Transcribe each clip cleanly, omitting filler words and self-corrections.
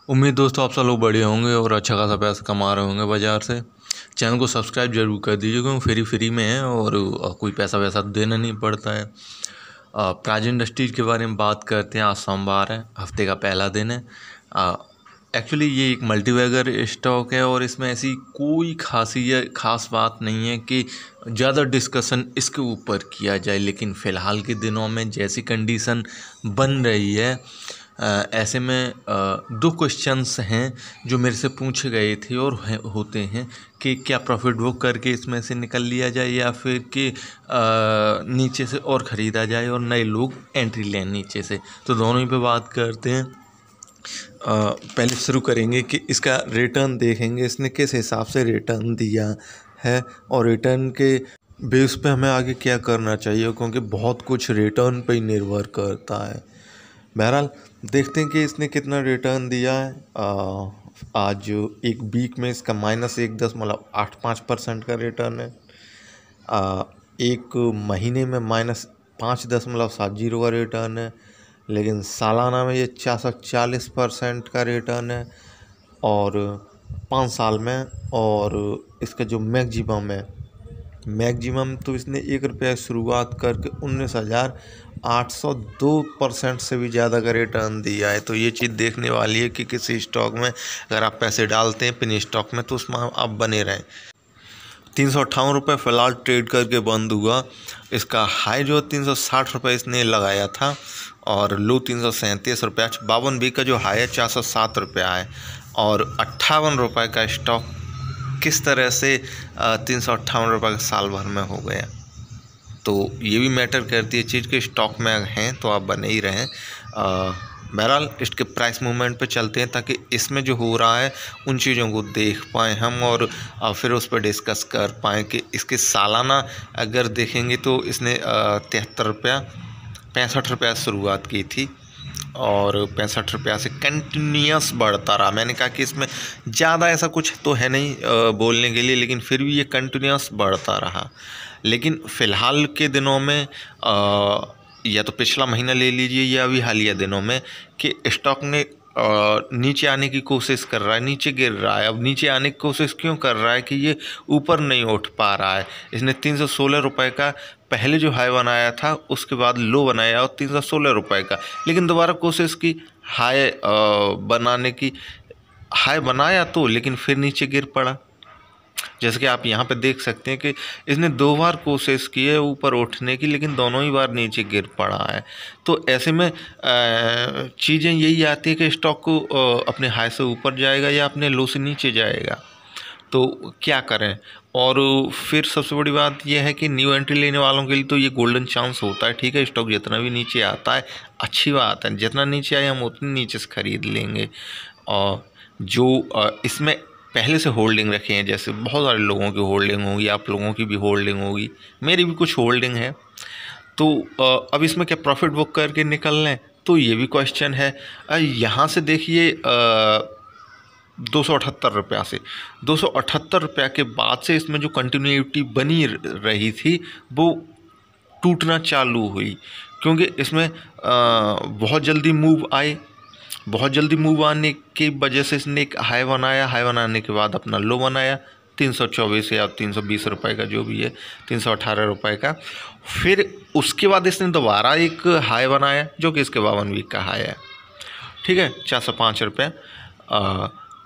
उम्मीद दोस्तों आप सब लोग बढ़िया होंगे और अच्छा खासा पैसा कमा रहे होंगे बाज़ार से। चैनल को सब्सक्राइब जरूर कर दीजिए क्योंकि फ्री में है और कोई पैसा वैसा देना नहीं पड़ता है। प्राइज इंडस्ट्रीज के बारे में बात करते हैं। आज सोमवार है, हफ्ते का पहला दिन है। एक्चुअली ये एक मल्टीबैगर स्टॉक है और इसमें ऐसी कोई खास बात नहीं है कि ज़्यादा डिस्कशन इसके ऊपर किया जाए, लेकिन फ़िलहाल के दिनों में जैसी कंडीशन बन रही है ऐसे में दो क्वेश्चंस हैं जो मेरे से पूछे गए थे और होते हैं कि क्या प्रॉफिट बुक करके इसमें से निकल लिया जाए या फिर कि नीचे से और ख़रीदा जाए और नए लोग एंट्री लें नीचे से। तो दोनों ही पे बात करते हैं। पहले शुरू करेंगे कि इसका रिटर्न देखेंगे, इसने किस हिसाब से रिटर्न दिया है और रिटर्न के बेस पे हमें आगे क्या करना चाहिए, क्योंकि बहुत कुछ रिटर्न पे ही निर्भर करता है। बहरहाल देखते हैं कि इसने कितना रिटर्न दिया है। आज एक वीक में इसका -1.85% का रिटर्न है। एक महीने में -5.70 का रिटर्न है, लेकिन सालाना में ये 440% का रिटर्न है और 5 साल में। और इसका जो मैक्सिमम तो इसने ₹1 शुरुआत करके 19,802% से भी ज़्यादा का रिटर्न दिया है। तो ये चीज़ देखने वाली है कि किसी स्टॉक में अगर आप पैसे डालते हैं पिन स्टॉक में तो उसमें आप बने रहें। ₹358 फ़िलहाल ट्रेड करके बंद हुआ। इसका हाई जो 360 रुपये इसने लगाया था और लो 337 रुपया। 52 वीक का जो हाई है 407 रुपया है और 58 रुपये का स्टॉक किस तरह से 358 रुपये का साल भर में हो गया। तो ये भी मैटर करती है चीज़ कि स्टॉक में हैं तो आप बने ही रहें। बहरहाल इसके प्राइस मूवमेंट पे चलते हैं ताकि इसमें जो हो रहा है उन चीज़ों को देख पाएँ हम और फिर उस पर डिस्कस कर पाएँ कि इसके सालाना अगर देखेंगे तो इसने 63 रुपया 65 रुपया शुरुआत की थी और 65 रुपया से कंटिन्यूस बढ़ता रहा। मैंने कहा कि इसमें ज़्यादा ऐसा कुछ तो है नहीं बोलने के लिए, लेकिन फिर भी ये कंटिन्यूस बढ़ता रहा। लेकिन फ़िलहाल के दिनों में या तो पिछला महीना ले लीजिए या अभी हालिया दिनों में कि स्टॉक ने नीचे आने की कोशिश कर रहा है, नीचे गिर रहा है। अब नीचे आने की कोशिश क्यों कर रहा है कि ये ऊपर नहीं उठ पा रहा है। इसने 316 रुपये का पहले जो हाई बनाया था उसके बाद लो बनाया और 316 रुपये का, लेकिन दोबारा कोशिश की हाई बनाने की। हाई बनाया तो लेकिन फिर नीचे गिर पड़ा। जैसे कि आप यहाँ पे देख सकते हैं कि इसने 2 बार कोशिश की है ऊपर उठने की, लेकिन दोनों ही बार नीचे गिर पड़ा है। तो ऐसे में चीज़ें यही आती है कि स्टॉक को अपने हाई से ऊपर जाएगा या अपने लो से नीचे जाएगा, तो क्या करें। और फिर सबसे बड़ी बात यह है कि न्यू एंट्री लेने वालों के लिए तो ये गोल्डन चांस होता है। ठीक है, स्टॉक जितना भी नीचे आता है अच्छी बात है, जितना नीचे आए हम उतने नीचे से ख़रीद लेंगे। और जो इसमें पहले से होल्डिंग रखे हैं, जैसे बहुत सारे लोगों की होल्डिंग होगी, आप लोगों की भी होल्डिंग होगी, मेरी भी कुछ होल्डिंग है। तो अब इसमें क्या प्रॉफिट बुक करके निकल लें, तो ये भी क्वेश्चन है। यहाँ से देखिए 278 रुपया से 278 रुपया के बाद से इसमें जो कंटिन्यूटी बनी रही थी वो टूटना चालू हुई, क्योंकि इसमें बहुत जल्दी मूव आने की वजह से इसने एक हाई बनाया। हाई बनाने के बाद अपना लो बनाया 324 या 320 रुपये का, जो भी है 318 रुपये का। फिर उसके बाद इसने दोबारा एक हाई बनाया जो कि इसके 52 वीक का हाई है। ठीक है, 405 रुपये।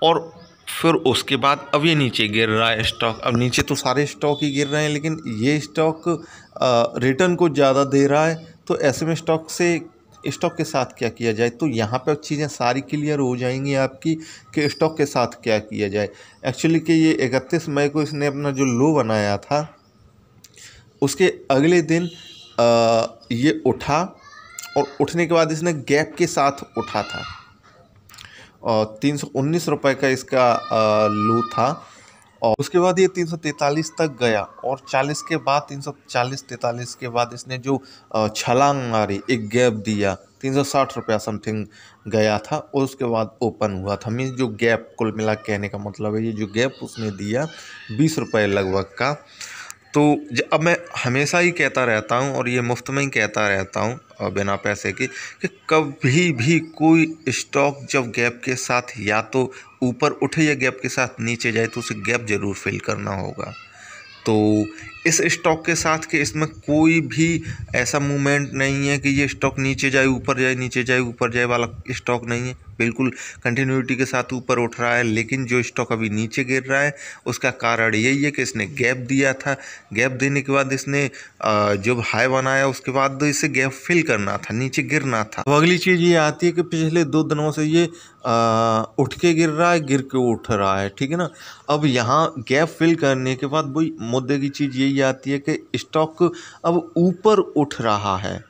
और फिर उसके बाद अब ये नीचे गिर रहा है स्टॉक। अब नीचे तो सारे स्टॉक ही गिर रहे हैं, लेकिन ये स्टॉक रिटर्न को ज़्यादा दे रहा है। तो ऐसे में स्टॉक के साथ क्या किया जाए, तो यहाँ पर चीज़ें सारी क्लियर हो जाएंगी आपकी कि स्टॉक के साथ क्या किया जाए। एक्चुअली कि ये 31 मई को इसने अपना जो लो बनाया था उसके अगले दिन ये उठा और उठने के बाद इसने गैप के साथ उठा था और 319 रुपये का इसका लो था और उसके बाद ये 343 तक गया और 40 के बाद 340-43 के बाद इसने जो छलांग मारी, एक गैप दिया, 360 रुपया समथिंग गया था और उसके बाद ओपन हुआ था। मीन्स जो गैप, कुल मिला कहने का मतलब है ये जो गैप उसने दिया 20 रुपये लगभग का, तो अब मैं हमेशा ही कहता रहता हूँ और ये मुफ्त में ही कहता रहता हूँ बिना पैसे के, कि कभी भी कोई स्टॉक जब गैप के साथ या तो ऊपर उठे या गैप के साथ नीचे जाए तो उसे गैप ज़रूर फिल करना होगा। तो इस स्टॉक के साथ के इसमें कोई भी ऐसा मूवमेंट नहीं है कि ये स्टॉक नीचे जाए ऊपर जाए, नीचे जाए ऊपर जाए वाला स्टॉक नहीं है। बिल्कुल कंटिन्यूटी के साथ ऊपर उठ रहा है। लेकिन जो स्टॉक अभी नीचे गिर रहा है उसका कारण यही है कि इसने गैप दिया था। गैप देने के बाद इसने जब हाई बनाया उसके बाद इसे गैप फिल करना था, नीचे गिरना था। तो अगली चीज़ ये आती है कि पिछले 2 दिनों से ये उठ के गिर रहा है, गिर के उठ रहा है, ठीक है ना। अब यहाँ गैप फिल करने के बाद वही मुद्दे की चीज़ यही आती है कि स्टॉक अब ऊपर उठ रहा है,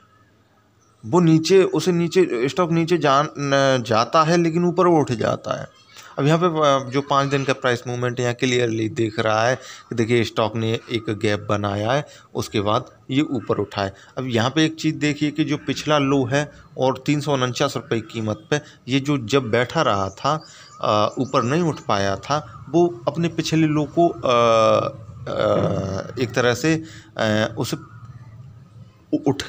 वो नीचे उसे नीचे स्टॉक नीचे जाता है लेकिन ऊपर उठ जाता है। अब यहाँ पे जो 5 दिन का प्राइस मूवमेंट यहाँ क्लियरली दिख रहा है कि देखिए स्टॉक ने एक गैप बनाया है, उसके बाद ये ऊपर उठा है। अब यहाँ पे एक चीज़ देखिए कि जो पिछला लो है और 349 रुपये की कीमत पे ये जो जब बैठा रहा था ऊपर नहीं उठ पाया था, वो अपने पिछले लो को एक तरह से उसे उठ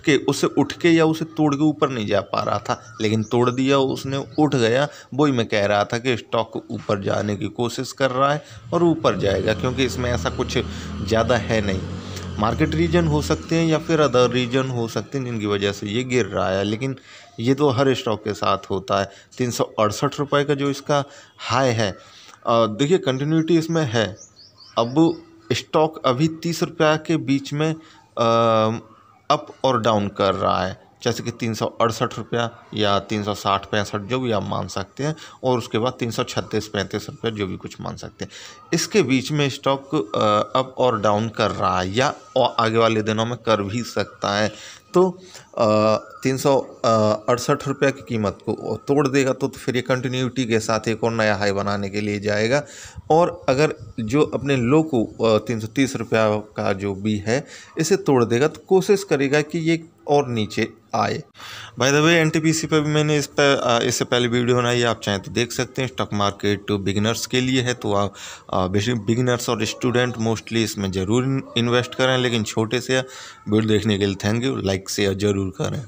के या उसे तोड़ के ऊपर नहीं जा पा रहा था, लेकिन तोड़ दिया उसने, उठ गया। वही मैं कह रहा था कि स्टॉक ऊपर जाने की कोशिश कर रहा है और ऊपर जाएगा, क्योंकि इसमें ऐसा कुछ ज़्यादा है नहीं। मार्केट रीजन हो सकते हैं या फिर अदर रीजन हो सकते हैं जिनकी वजह से ये गिर रहा है, लेकिन ये तो हर स्टॉक के साथ होता है। 368 रुपये का जो इसका हाई है, देखिए कंटिन्यूटी इसमें है। अब स्टॉक अभी 30 रुपये के बीच में अप और डाउन कर रहा है, जैसे कि 368 रुपया या 360-65 जो भी आप मान सकते हैं, और उसके बाद 336-35 रुपये जो भी कुछ मान सकते हैं। इसके बीच में स्टॉक अप और डाउन कर रहा है या आगे वाले दिनों में कर भी सकता है। तो 368 रुपये की कीमत को तोड़ देगा तो फिर ये कंटिन्यूटी के साथ एक और नया हाई बनाने के लिए जाएगा। और अगर जो अपने लो को 330 रुपया का जो भी है इसे तोड़ देगा तो कोशिश करेगा कि ये और नीचे आए। बाय द वे एनटीपीसी पे भी मैंने इससे पहले वीडियो बनाई है, आप चाहें तो देख सकते हैं। स्टॉक मार्केट बिगिनर्स के लिए है, तो आप बिगिनर्स और स्टूडेंट मोस्टली इसमें ज़रूर इन्वेस्ट करें, लेकिन छोटे से वीडियो देखने के लिए थैंक यू। लाइक शेयर ज़रूर करें।